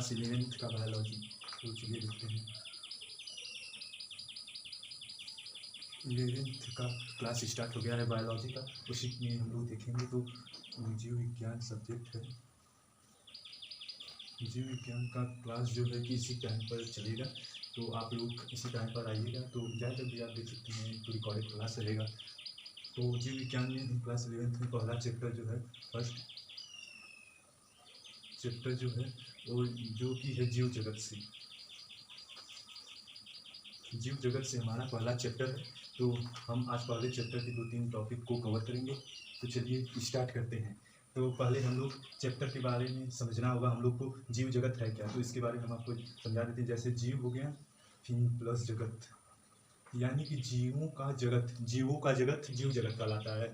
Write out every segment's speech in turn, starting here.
Class 11th का biology. तो चलिए देखते हैं। 11th का क्लास स्टार्ट हो गया है बायोलॉजी का। उसी में हम लोग देखेंगे। तो जीव विज्ञान सब्जेक्ट है। जीव विज्ञान का क्लास जो है कि इसी टाइम पर चलेगा, तो आप लोग इसी टाइम पर आइएगा। तो ज़्यादा भी आप देख सकते हैं, तो रिकॉर्डेड क्लास रहेगा। तो जीव विज्ञान में क्लास 11th में पहला चैप्टर जो है, फर्स्ट चैप्टर जो है वो जो कि है जीव जगत से। जीव जगत से हमारा पहला चैप्टर है। तो हम आज पहले चैप्टर के 2-3 टॉपिक को कवर करेंगे। तो चलिए स्टार्ट करते हैं। तो पहले हम लोग चैप्टर के बारे में समझना होगा हम लोग को, जीव जगत है क्या। तो इसके बारे में हम आपको समझा देते हैं। जैसे जीव हो गया, फिर प्लस जगत, यानी कि जीवों का जगत, जीवों का जगत जीव जगत कहलाता है।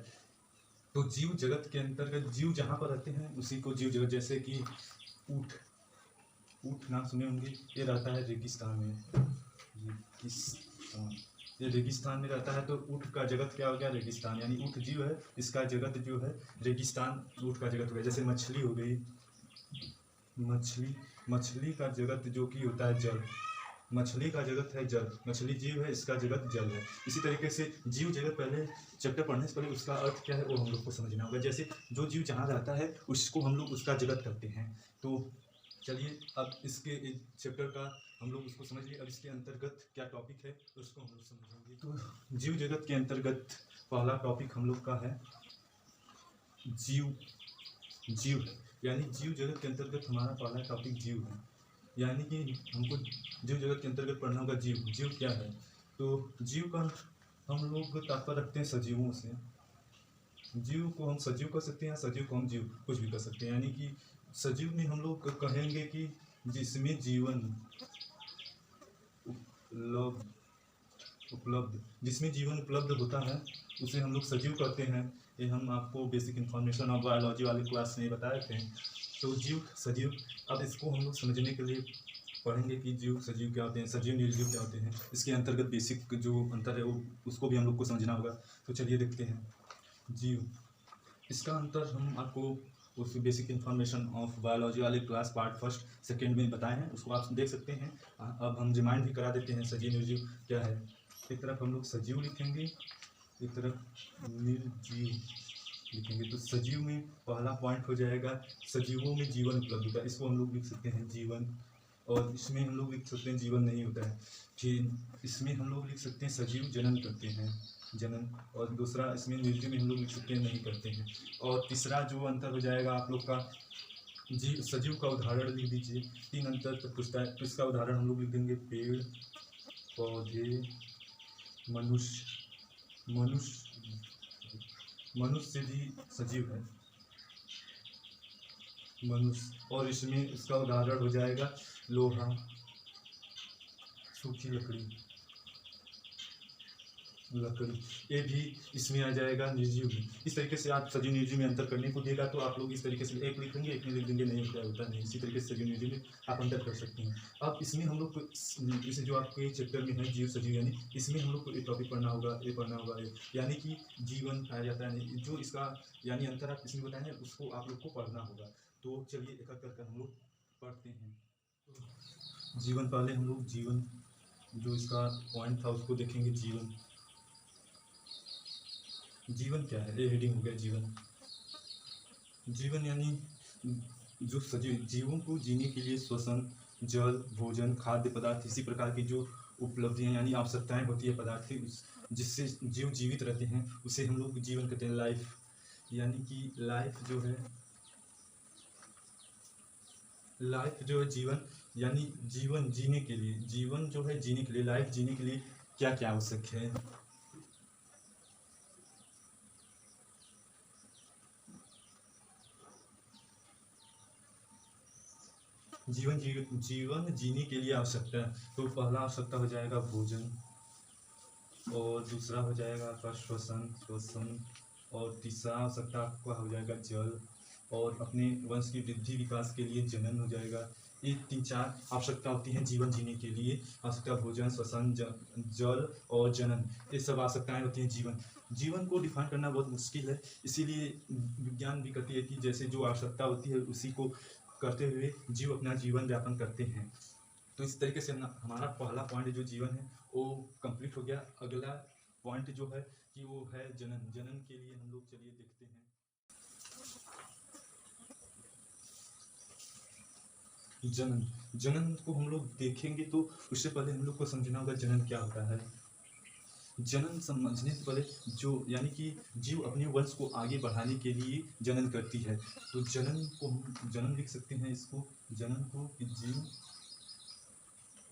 तो जीव जगत के अंतर्गत जीव जहाँ पर रहते हैं उसी को जीव जगत। जैसे कि ऊँट, ऊँट नाम सुने होंगे, ये रहता है रेगिस्तान में। रेगिस्तान, ये रेगिस्तान में रहता है। तो ऊँट का जगत क्या हो गया, रेगिस्तान। यानी ऊँट जीव है, इसका जगत जो है रेगिस्तान, ऊँट का जगत हो गया। जैसे मछली हो गई, मछली का जगत जो कि होता है जल। मछली का जगत है जल, मछली जीव है, इसका जगत जल है। इसी तरीके से जीव जगत, पहले चैप्टर पढ़ने से पहले उसका अर्थ क्या है वो हम लोग को समझना होगा। जैसे जो जीव जहाँ रहता है उसको हम लोग उसका जगत कहते हैं। तो चलिए अब इसके चैप्टर का हम लोग उसको समझ लिए। अब इसके अंतर्गत क्या टॉपिक है उसको हम लोग समझेंगे। तो जीव जगत के अंतर्गत पहला टॉपिक हम लोग का है जीव। जीव है, यानी जीव जगत के अंतर्गत हमारा पहला टॉपिक जीव है। यानी कि हमको जीव जगत के अंतर्गत पढ़ना होगा जीव। जीव क्या है, तो जीव का हम लोग तात्पर्य रखते हैं सजीवों से। जीव को हम सजीव कह सकते हैं, सजीव को हम जीव कुछ भी कह सकते हैं। यानी कि सजीव में हम लोग कहेंगे कि जिसमें जीवन उपलब्ध, जिसमें जीवन उपलब्ध होता है उसे हम लोग सजीव कहते हैं। ये हम आपको बेसिक इन्फॉर्मेशन और बायोलॉजी वाले क्लास में बताए थे। तो जीव सजीव, अब इसको हम लोग समझने के लिए पढ़ेंगे कि जीव सजीव क्या होते हैं, सजीव निर्जीव क्या होते हैं। इसके अंतर्गत बेसिक जो अंतर है वो उसको भी हम लोग को समझना होगा। तो चलिए देखते हैं। जीव, इसका अंतर हम आपको उस बेसिक इन्फॉर्मेशन ऑफ बायोलॉजी वाले क्लास पार्ट फर्स्ट सेकेंड में बताए हैं, उसको आप देख सकते हैं। अब हम रिमाइंड भी करा देते हैं सजीव निर्जीव क्या है। एक तरफ हम लोग सजीव लिखेंगे, एक तरफ निर्जीव लिखेंगे। तो सजीव में पहला पॉइंट हो जाएगा सजीवों में जीवन उपलब्ध होता है, इसको हम लोग लिख सकते हैं जीवन। और इसमें हम लोग लिख सकते हैं जीवन नहीं होता है। फिर इसमें हम लोग लिख सकते हैं सजीव जनन करते हैं, जनन। और दूसरा इसमें निर्जीव में हम लोग लिख सकते हैं नहीं करते हैं। और तीसरा जो अंतर हो जाएगा आप लोग का, जीव सजीव का उदाहरण लिख दीजिए। 3 अंतर तक पूछता है, तो इसका उदाहरण हम लोग लिख देंगे पेड़, पौधे, मनुष्य। मनुष्य भी सजीव है, मनुष्य। और इसमें इसका उदाहरण हो जाएगा लोहा, सूखी लकड़ी, ये भी इसमें आ जाएगा निर्जीव भी। इस तरीके से आप सजीव निर्जीव में अंतर करने को देगा तो आप लोग इस तरीके से एक लिखेंगे, एक में लिख देंगे नहीं होता नहीं। इसी तरीके से सजीव निर्जीव में आप अंतर कर सकते हैं। अब इसमें हम लोग जैसे जो आपके चैप्टर में है जीव सजीव, यानी इसमें हम लोग को एक टॉपिक पढ़ना होगा, ये पढ़ना होगा, यानी कि जीवन पाया जाता है। जो इसका यानी अंतर आप इसमें बताए हैं उसको आप लोग को पढ़ना होगा। तो चलिए एक एक करके हम लोग पढ़ते हैं। जीवन, पहले हम लोग जीवन जो इसका पॉइंट था उसको देखेंगे। जीवन, जीवन क्या है, ये हेडिंग हो गया जीवन। जीवन यानी जो सजीव जीवों को जीने के लिए श्वसन, जल, भोजन, खाद्य पदार्थ, इसी प्रकार की जो उपलब्धियां यानी आवश्यकताएं होती है पदार्थ की, जिससे जीव जीवित रहते हैं उसे हम लोग जीवन कहते हैं। लाइफ, यानी कि लाइफ जो है, लाइफ जो है जीवन, यानी जीवन जीने के लिए, जीवन जो है जीने के लिए, लाइफ जीने के लिए क्या क्या आवश्यक है। जीवन जीने के लिए आवश्यकता है। तो पहला आवश्यकता हो जाएगा भोजन, और दूसरा हो जाएगा आपका श्वसन, और तीसरा आवश्यकता आपका हो जाएगा जल, और अपने वंश की वृद्धि विकास के लिए जनन हो जाएगा। ये 3-4 आवश्यकता होती हैं जीवन जीने के लिए। आवश्यकता भोजन, श्वसन, जल और जनन, ये सब आवश्यकताएं होती हैं जीवन। जीवन को डिफाइन करना बहुत मुश्किल है, इसीलिए विज्ञान भी कहती है कि जैसे जो आवश्यकता होती है उसी को करते हुए जीव अपना जीवन यापन करते हैं। तो इस तरीके से हमारा पहला पॉइंट जो जीवन है वो कंप्लीट हो गया। अगला पॉइंट जो है कि वो है जनन। जनन के लिए हम लोग चलिए देखते हैं। जनन, जनन को हम लोग देखेंगे तो उससे पहले हम लोग को समझना होगा जनन क्या होता है। जनन समझने से पहले जो यानी कि जीव अपने वंश को आगे बढ़ाने के लिए जनन करती है। तो जनन को हम जनन लिख सकते हैं इसको, जनन को कि जीव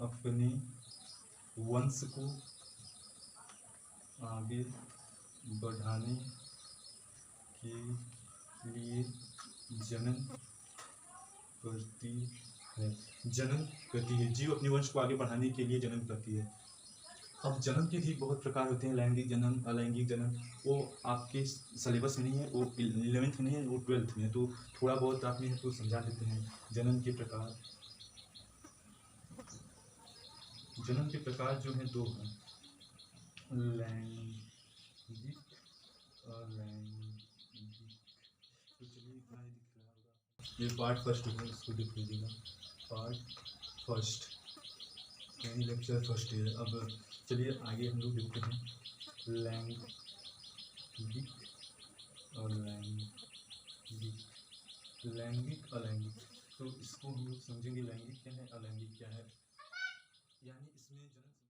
अपने वंश को आगे बढ़ाने के लिए जनन करती है। जनन करती है, जीव अपने वंश को आगे बढ़ाने के लिए जनन करती है। अब जन्म के भी बहुत प्रकार होते हैं, लैंगिक जन्म, अलैंगिक जन्म। वो आपके सिलेबस में नहीं है, वो 11th में है, वो 12th में है, तो थोड़ा बहुत आप में तो समझा देते हैं। जन्म के प्रकार, जन्म के प्रकार जो हैं दो हैं, लैंगिक, अलैंगिक। तो चलिए इतना ही दिख रहा होगा। ये पार्ट फर्स्ट है, इसको देख लीजिएगा। पार्ट फर्स्ट यानी लेक्चर फर्स्ट है। अब चलिए आगे हम लोग देखते हैं लैंगिक और लैंगिक, लैंगिक अलैंगिक। तो इसको हम लोग समझेंगे लैंगिक क्या है, अलैंगिक क्या है। यानी इसमें जन्म